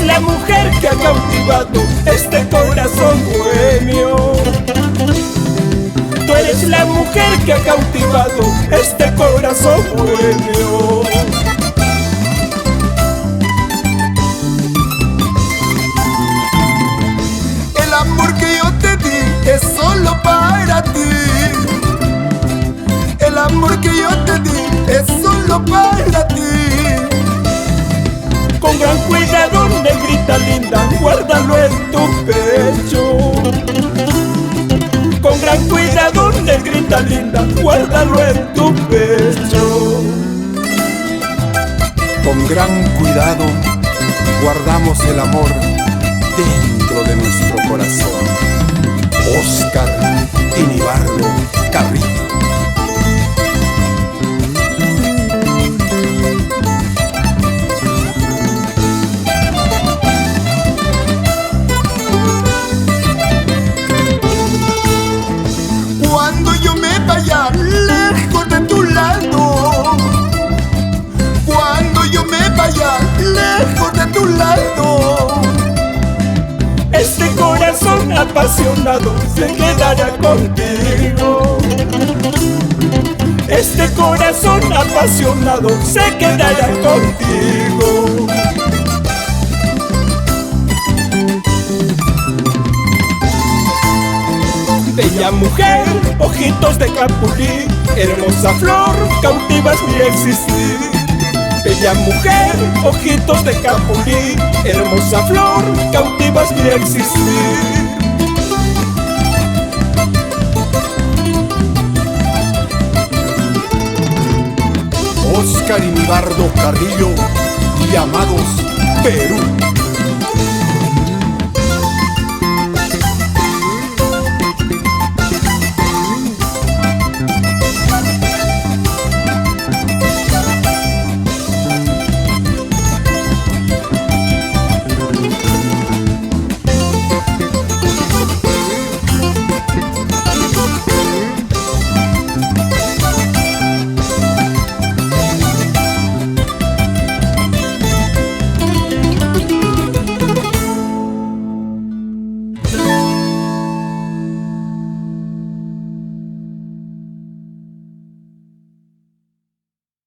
eres la mujer que ha cautivado este corazón bohemio. Tú eres la mujer que ha cautivado este corazón bohemio. El amor que yo te di es solo para ti. El amor que yo te di es solo para ti. Con gran cuidado, negrita linda, guárdalo en tu pecho. Con gran cuidado, negrita linda, guárdalo en tu pecho. Con gran cuidado guardamos el amor dentro de nuestro corazón. Óscar Inibardo Carrillo. Cuando yo me vaya lejos de tu lado, cuando yo me vaya lejos de tu lado, este corazón apasionado se quedará contigo. Este corazón apasionado se quedará contigo. Bella mujer, ojitos de capulí, hermosa flor, cautivas mi existir. Bella mujer, ojitos de capulí, hermosa flor, cautivas mi existir. Óscar Inibardo Carrillo, Llamados Perú.